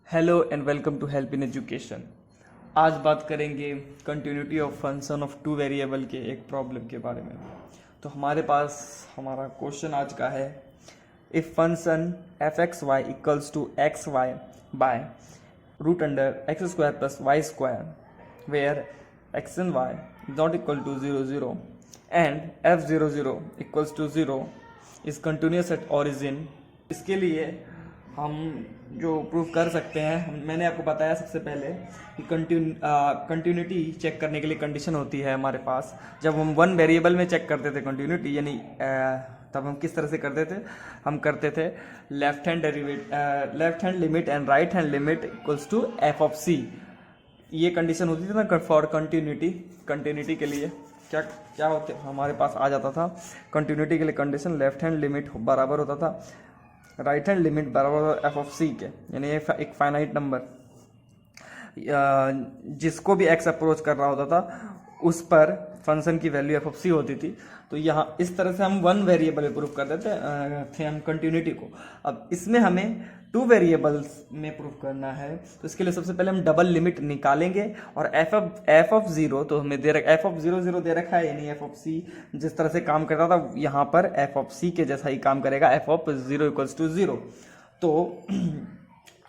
Hello and welcome to help in education. आज बात करेंगे continuity of function of two variable के एक प्रॉब्लम के बारे में। तो हमारे पास हमारा क्वेश्चन आज का है, if function f x y equals to x y by root under x square plus Y square where x and y not equal to 0 0 and f 0 0 equals to 0 is continuous at origin. इसके लिए हम जो prove कर सकते हैं, मैंने आपको बताया सबसे पहले कि कंटिन्यूटी चेक करने के लिए कंडीशन होती है हमारे पास। जब हम वन वेरिएबल में चेक करते थे कंटिन्यूटी, यानी तब हम किस तरह से करते थे, हम करते थे left hand limit and right hand limit equals to F of C. ये कंडीशन होती थी ना फॉर कंटिन्यूटी के लिए। क्या क्या होते हमारे पास आ जाता था कंटिन्यूटी के लिए कंडीशन, लेफ्ट हैंड लिमिट बराबर होता था राइट हैंड लिमिट बराबर एफ ऑफ सी के, यानी एक फाइनाइट नंबर जिसको भी एक्स अप्रोच कर रहा होता था उस पर फंक्शन की वैल्यू एफ ऑफ सी होती थी। तो यहाँ इस तरह से हम वन वेरिएबल प्रूव कर देते थे हम कंटिन्यूटी को। अब इसमें हमें टू वेरिएबल्स में प्रूव करना है, तो इसके लिए सबसे पहले हम डबल लिमिट निकालेंगे और एफ ऑफ जीरो तो हमें दे रखा, एफ ऑफ 0 0 दे रखा है, यानी एफ ऑफ सी जिस तरह से काम करता था यहाँ पर एफ ऑफ सी के जैसा ही काम करेगा, एफ ऑफ 0 इक्वल्स टू 0। तो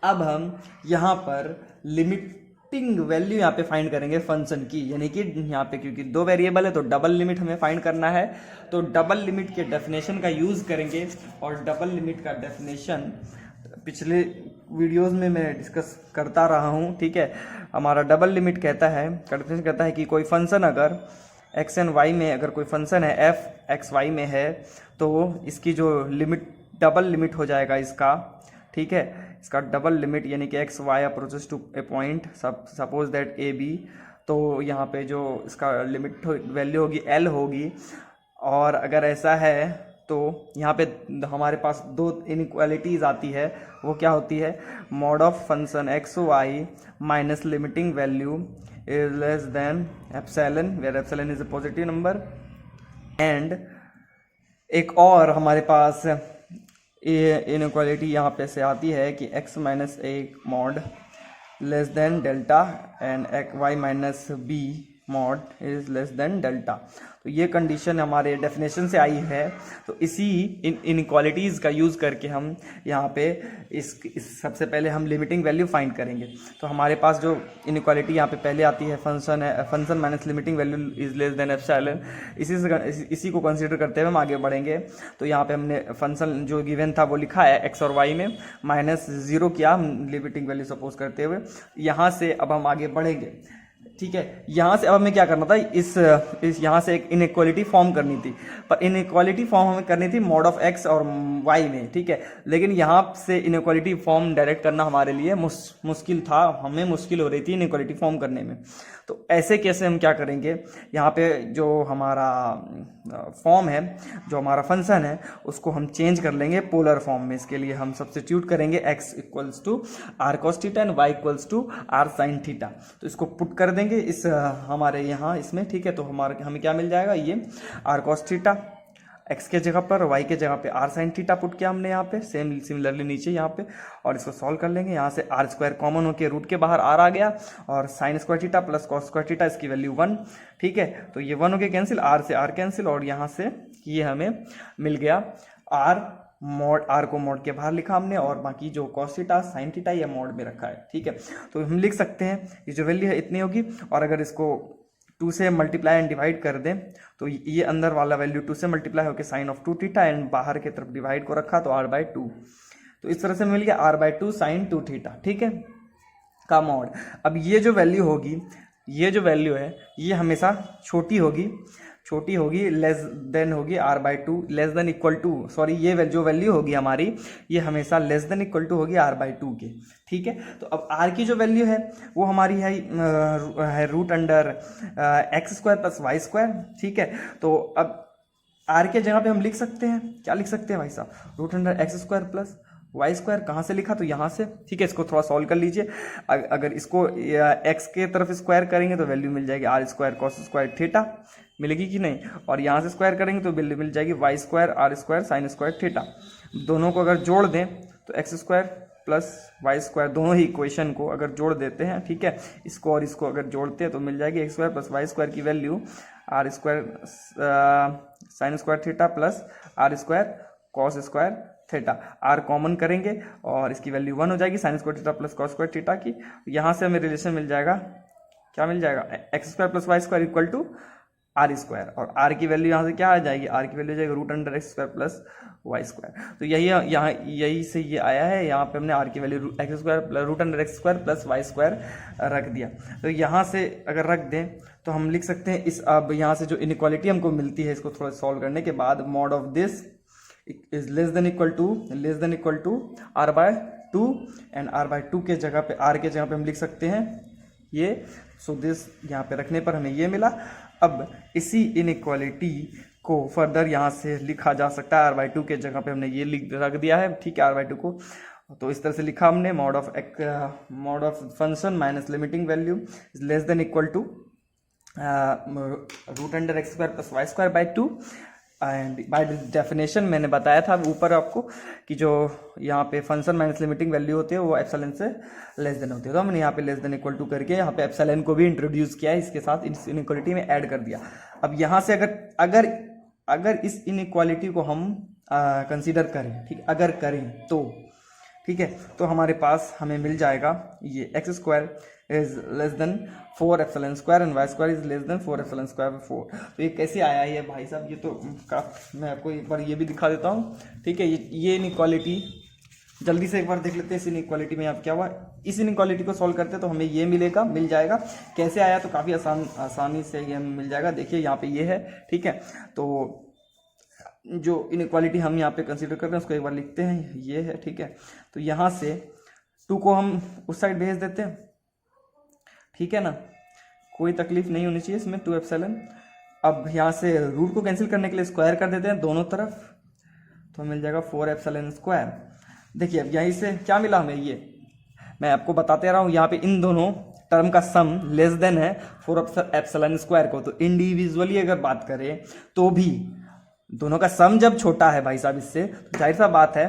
अब हम यहाँ पर लिमिटिंग वैल्यू यहाँ पे फाइंड करेंगे फंक्शन की, यानी कि यहाँ पे क्योंकि दो वेरिएबल है तो डबल लिमिट हमें फाइंड करना है। तो डबल लिमिट के डेफिनेशन का यूज़ करेंगे, और डबल लिमिट का डेफिनेशन पिछले वीडियोस में मैं डिस्कस करता रहा हूँ। ठीक है, हमारा डबल लिमिट कहता है, डेफिनेशन कहता है कि कोई फंक्शन अगर एक्स एंड वाई में, अगर कोई फंक्शन है एफ एक्स वाई में है, तो इसकी जो लिमिट डबल लिमिट हो जाएगा इसका। ठीक है, इसका डबल लिमिट यानी कि x y approaches to a point suppose that a b, तो यहाँ पे जो इसका लिमिट वैल्यू होगी एल होगी। और अगर ऐसा है तो यहाँ पे हमारे पास दो इनइक्वालिटीज आती है, वो क्या होती है, mod of function x y minus limiting value is less than epsilon where epsilon is a positive number. And एक और हमारे पास इनइक्वालिटी यहाँ पे से आती है कि x minus a mod less than delta and x y minus b mod is less than delta. तो ये कंडीशन हमारे डेफिनेशन से आई है। तो इसी इनइक्वालिटीज़ का यूज़ करके हम यहाँ पे इस सबसे पहले हम लिमिटिंग वैल्यू फाइंड करेंगे। तो हमारे पास जो इनइक्वालिटी यहाँ पे पहले आती है function minus limiting value is less than epsilon, इसी को कंसीडर करते हुए हम आगे बढ़ेंगे। तो यहाँ पे हमने फंक्शन जो गिवन था वो लिखा है एक्स और वाई में, माइनस 0 किया हम लिमिटिंग वैल्यू सपोज करते हुए। यहाँ से अब हम आगे बढ़ेंगे। ठीक है, यहाँ से अब हमें क्या करना था, इस यहाँ से एक इनइक्वालिटी फॉर्म करनी थी, पर इनइक्वालिटी फॉर्म हमें करनी थी मॉड ऑफ एक्स और वाई में। ठीक है, लेकिन यहाँ से इनइक्वालिटी फॉर्म डायरेक्ट करना हमारे लिए मुश्किल था, हमें मुश्किल हो रही थी इनइक्वालिटी फॉर्म करने में। तो ऐसे कैसे हम क्या करेंगे, यहाँ पे जो हमारा फॉर्म है, जो हमारा फंक्शन है, उसको हम चेंज कर लेंगे पोलर फॉर्म में। इसके लिए हम सब्स्टिट्यूट करेंगे x equals to r cos theta and y equals to r sine theta. तो इसको पुट कर देंगे इस हमारे यहाँ इसमें। ठीक है, तो हमें क्या मिल जाएगा, ये आर कॉस थीटा x के जगह पर, y के जगह पे आर साइन थीटा पुट किया हमने यहाँ पे, सिमिलरली नीचे यहाँ पे, और इसको सॉल्व कर लेंगे। यहाँ से आर स्क्वायर कॉमन होकर रूट के बाहर आर आ गया, और sign square theta plus cos square theta इसकी वैल्यू 1। ठीक है, तो ये 1 होके कैंसिल, आर से आर कैंसिल, और यहाँ से ये हमें मिल गया आर मॉड, आर को मॉड के बाहर लिखा हमने, और बाकी जो कॉस थीटा साइन थीटा ये मॉड में रखा है। ठीक है, तो हम लिख सकते हैं ये जो वैल्यू है इतनी होगी, और अगर इसको 2 से मल्टीप्लाई एंड डिवाइड कर दें तो ये अंदर वाला वैल्यू 2 से मल्टीप्लाई होकर साइन ऑफ 2 थीटा, एंड बाहर की तरफ डिवाइड को रखा तो r/2। तो इस तरह से मिल गया r/2 साइन 2 थीटा। ठीक है, का मॉड। अब ये जो वैल्यू होगी, ये जो वैल्यू है ये हमेशा छोटी होगी, लेस देन होगी r/2, less than equal to, sorry ये जो वैल्यू होगी हमारी ये हमेशा लेस देन इक्वल टू होगी r/2 के। ठीक है, तो अब r की जो वैल्यू है वो हमारी है root under x square plus Y square. ठीक है, तो अब r के जगह पे हम लिख सकते हैं, क्या लिख सकते हैं भाई साहब, root under x square plus Y square. कहाँ से लिखा, तो यहाँ से। ठीक है, इसको थोड़ा सॉल्व कर लीजिए। अगर इसको एक्स के तरफ स्क्वायर करेंगे तो वैल्यू मिल जाएगी r square cos square theta, मिलेगी कि नहीं, और यहाँ से स्क्वायर करेंगे तो वैल्यू मिल जाएगी y square r square sine square theta. दोनों को अगर जोड़ दें तो x square plus Y square, दोनों ही इक्वेशन को अगर जोड़ देते हैं, ठीक है, इसको और इसको अगर जोड़ते हैं तो मिल जाएगी X square plus Y square की value R square sine square theta plus R square cos square theta. R common करेंगे और इसकी वैल्यू 1 हो जाएगी sine square theta plus cos square theta की। यहाँ से हमें रिलेशन मिल जाएगा, क्या मिल जाएगा, x square plus Y square equal to r square, और आर की वैल्यू यहाँ से क्या आ जाएगी, आर की वैल्यू जाएगी root under x square plus Y square. तो यही से ये आया है, यहाँ पे हमने आर की value x square root under x square plus Y square रख दिया। तो यहाँ से अगर रख दें तो हम लिख सकते हैं इस, अब यहाँ से जो इनइक्वालिटी हमको मिलती है इसको थोड़ा सॉल्व करने के बाद, mod of this is less than equal to r by 2 and r by 2 के जगह पे, आर के जगह पे हम लिख सकते हैं ये, सो दिस यहाँ पे रखने पर हमें ये मिला। अब इसी इनइक्वालिटी को फर्दर यहाँ से लिखा जा सकता है, आर बाई 2 के जगह पे हमने ये रख दिया है, ठीक है, आर बाई 2 को। तो इस तरह से लिखा हमने, mod of function minus limiting value is less than equal to root under x square plus Y square by 2। And by definition मैंने बताया था ऊपर आपको कि जो यहाँ पे फंक्शन माइनस लिमिटिंग वैल्यू होती है वो एप्सिलॉन से लेस देन होती है, तो हमने यहाँ पे लेस देन इक्वल टू करके यहाँ पे एप्सिलॉन को भी इंट्रोड्यूस किया है, इसके साथ इस इनइक्वालिटी में ऐड कर दिया। अब यहाँ से अगर इस इनइक्वालिटी को हम कंसीडर करें, ठीक, अगर करें तो ठीक है, तो हमारे पास हमें मिल जाएगा ये x square is less than 4 epsilon square and y square is less than 4 epsilon square 4। तो ये कैसे आया है ये भाई साहब, ये तो मैं आपको एक बार ये भी दिखा देता हूँ, ठीक है। ये इनइक्वालिटी जल्दी से एक बार देख लेते हैं, इस इनइक्वालिटी में आप क्या हुआ, इस इनइक्वालिटी को सॉल्व करते हैं तो हमें ये मिल जाएगा। कैसे आया, तो काफ़ी आसानी से ये मिल जाएगा। देखिए यहाँ पे ये है, ठीक है, तो जो इनइक्वालिटी हम यहाँ पे कंसीडर कर रहे हैं उसको एक बार लिखते हैं, ये है, ठीक है। तो यहाँ से 2 को हम उस साइड भेज देते हैं, ठीक है ना, कोई तकलीफ नहीं होनी चाहिए इसमें, 2 एप्सिलॉन। अब यहाँ से रूट को कैंसिल करने के लिए स्क्वायर कर देते हैं दोनों तरफ, तो मिल जाएगा 4 एप्सिलॉन स्क्वायर। देखिए अब यहीं से क्या मिला हमें, ये मैं आपको बताते रहा हूँ, यहाँ पे इन दोनों टर्म का सम लेस देन है 4 एप्सिलॉन स्क्वायर को। तो इंडिविजुअली अगर बात करें तो भी दोनों का सम जब छोटा है भाई साहब इससे, तो जाहिर सा बात है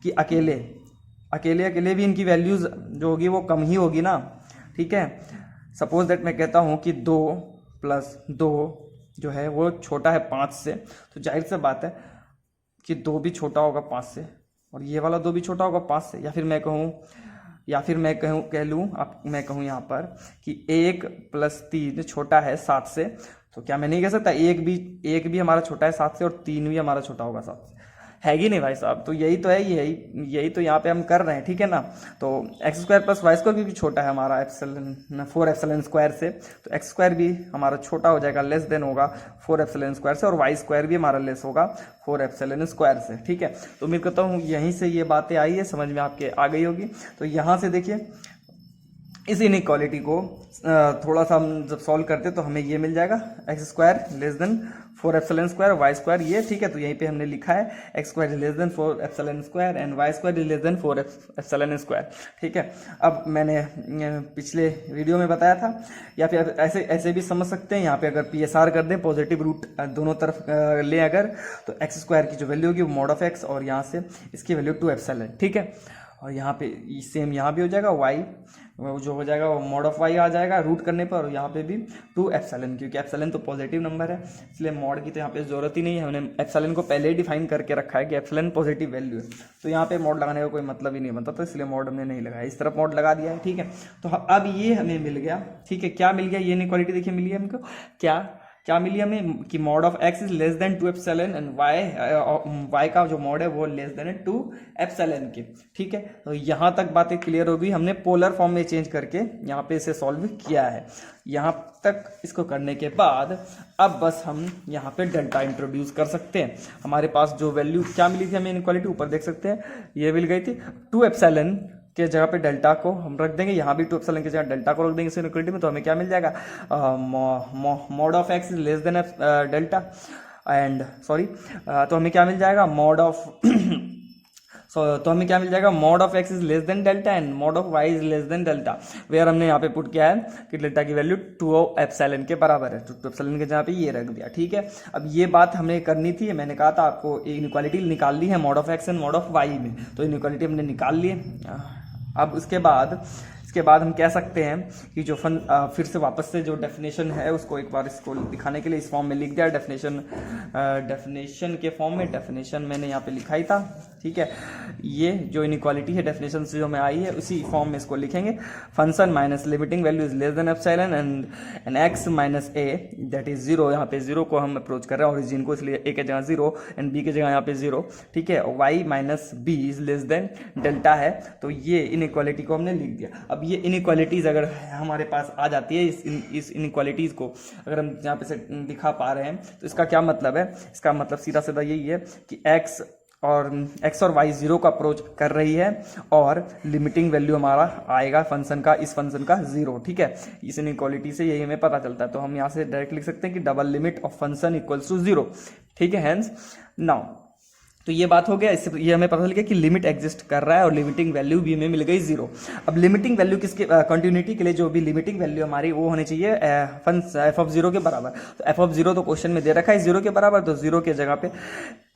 कि अकेले भी इनकी वैल्यूज जो होगी वो कम ही होगी ना, ठीक है। सपोज दैट मैं कहता हूँ कि 2 + 2 जो है वो छोटा है 5 से, तो जाहिर सी बात है कि 2 भी छोटा होगा 5 से, और ये वाला 2 भी छोटा होगा 5 से। या फिर मैं कहूँ यहाँ पर कि 1 + 3 छोटा है 7 से, तो क्या मैं नहीं कह सकता 1 भी हमारा छोटा है 7 से और 3 भी हमारा छोटा होगा 7 से, है कि नहीं भाई साहब। तो यही तो है, यही तो यहाँ पे हम कर रहे हैं, ठीक है ना। तो x square plus Y square भी छोटा है हमारा 4 एप्सिलॉन स्क्वायर से, तो एक्स स्क्वायर भी हमारा छोटा हो जाएगा, लेस देन होगा 4 एप्सिलॉन स्क्वायर से, और वाई स्क्वायर भी हमारा लेस होगा 4 एप्सिलॉन स्क्वायर से, ठीक है। तो मैं कहता हूँ यहीं से ये बातें आई है, समझ में आपके आ गई होगी। तो यहाँ से देखिए इस इनइक्वालिटी को थोड़ा सा हम जब सॉल्व करते तो हमें ये मिल जाएगा, x square less than 4 epsilon square y square, ये ठीक है। तो यहीं पे हमने लिखा है x square is less than 4 epsilon square and y square is less than 4 epsilon square, ठीक है। अब मैंने पिछले वीडियो में बताया था, या फिर ऐसे भी समझ सकते हैं, यहाँ पे अगर PSR कर दें, पॉजिटिव रूट दोनों तरफ लें अगर, तो एक्स स्क्वायर की जो वैल्यू होगी वो मॉड ऑफ एक्स, और यहाँ से इसकी वैल्यू 2 एप्सिलॉन, ठीक है। और यहाँ पे सेम यहाँ भी हो जाएगा, वाई जो हो जाएगा वो मॉड ऑफ वाई आ जाएगा रूट करने पर, और यहाँ पे भी 2 एप्सिलॉन, क्योंकि एप्सिलॉन तो पॉजिटिव नंबर है, इसलिए मॉड की तो यहाँ पे जरूरत ही नहीं है। हमने एप्सिलॉन को पहले ही डिफाइन करके रखा है कि एप्सिलॉन पॉजिटिव वैल्यू है, तो यहाँ पे मॉड लगाने का कोई मतलब ही नहीं बनता, तो इसलिए मॉड हमने नहीं लगाया, इस तरफ मॉड लगा दिया है, ठीक है। तो अब ये हमें मिल गया, ठीक है, क्या मिल गया, ये इनइक्वालिटी देखिए मिली है हमको, क्या मिली हमें कि mod of x is less than 2 epsilon and y का जो मॉड है वो लेस देन 2 एप्सिलॉन के, ठीक है। तो यहाँ तक बातें क्लियर हो गई, हमने पोलर फॉर्म में चेंज करके यहाँ पे इसे सॉल्व किया है। यहाँ तक इसको करने के बाद अब बस हम यहाँ पे डेल्टा इंट्रोड्यूस कर सकते हैं। हमारे पास जो वैल्यू क्या मिली थी हमें इनइक्वालिटी, ऊपर देख सकते हैं ये मिल गई थी, 2 एप्सिलॉन के जगह पे डेल्टा को हम रख देंगे, यहाँ भी 2 एप्सिलॉन की जगह डेल्टा को रख देंगे इस इनइक्वालिटी में, तो हमें क्या मिल जाएगा, mod of x is less than delta and तो हमें क्या मिल जाएगा, मॉड ऑफ तो हमें क्या मिल जाएगा, mod of x is less than delta and mod of y is less than delta, where हमने यहाँ पे पुट किया है कि डेल्टा की वैल्यू 2 एप्सिलॉन के बराबर है, 2 एप्सिलॉन के जहाँ पे ये रख दिया। ठीक है, अब ये बात हमें करनी थी, मैंने कहा था आपको इनइक्वालिटी निकाल ली है mod of x and mod of y में, तो इनइक्वालिटी हमने निकाल ली है। अब उसके बाद हम कह सकते हैं कि जो फिर से वापस से जो डेफिनेशन है उसको एक बार इसको दिखाने के लिए इस फॉर्म में लिख दिया, डेफिनेशन के फॉर्म में, डेफिनेशन मैंने यहाँ पे लिखा ही था। ठीक है, ये जो इनइक्वालिटी है डेफिनेशन से जो में आई है उसी फॉर्म में इसको लिखेंगे, function minus limiting value is less than epsilon and x minus A that is 0, यहाँ पे 0 को हम अप्रोच कर रहे हैं ओरिजिन को, इसलिए ए के जगह 0 एंड बी के जगह यहाँ पे 0। ठीक है, y minus b is less than delta है, तो ये इनइक्वालिटी को हमने लिख दिया। अब ये इनइक्वालिटीज अगर हमारे पास आ जाती है, इस इनइक्वालिटीज को अगर हम यहाँ पे से दिखा पा रहे हैं, तो इसका क्या मतलब है, इसका मतलब सीधा सीधा यही है कि x और y 0 का अप्रोच कर रही है और लिमिटिंग वैल्यू हमारा आएगा फंक्शन का, इस फंक्शन का 0। ठीक है, इस इनइक्वालिटी से यही हमें पता चलता है, तो हम यहाँ से डायरेक्ट लिख सकते हैं कि double limit of function equals to 0। ठीक है, हेंस नाउ तो ये बात हो गया, इससे ये हमें पता चल गया कि लिमिट एग्जिस्ट कर रहा है और लिमिटिंग वैल्यू भी हमें मिल गई 0। अब लिमिटिंग वैल्यू किसके, कंटिन्यूटी के लिए जो भी लिमिटिंग वैल्यू हमारी वो होनी चाहिए एफ ऑफ 0 के बराबर। तो एफ ऑफ 0 तो क्वेश्चन में दे रखा है 0 के बराबर, तो 0 के जगह पे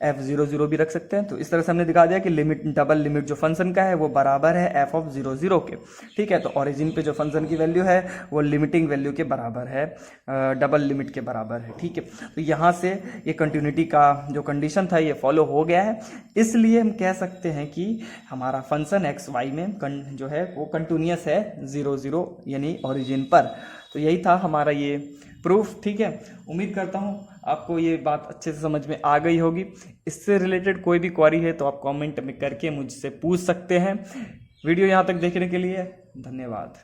f00 भी रख सकते हैं। तो इस तरह से हमने दिखा दिया कि लिमिट, डबल लिमिट जो फंक्शन का है वो बराबर है f ऑफ 0 के। ठीक है, तो ओरिजिन पे जो फंक्शन की वैल्यू है वो लिमिटिंग वैल्यू के बराबर है, डबल लिमिट के बराबर है। ठीक है, तो यहाँ से ये कंटिन्यूटी का जो कंडीशन था ये फॉलो हो गया है, इसलिए हम कह सकते हैं कि हमारा फंक्शन एक्स वाई में जो है वो कंटिन्यूअस है 0 यानी ओरिजिन पर। तो यही था हमारा ये प्रूफ। ठीक है, उम्मीद करता हूँ आपको ये बात अच्छे से समझ में आ गई होगी। इससे रिलेटेड कोई भी क्वेरी है तो आप कमेंट में करके मुझसे पूछ सकते हैं। वीडियो यहाँ तक देखने के लिए धन्यवाद।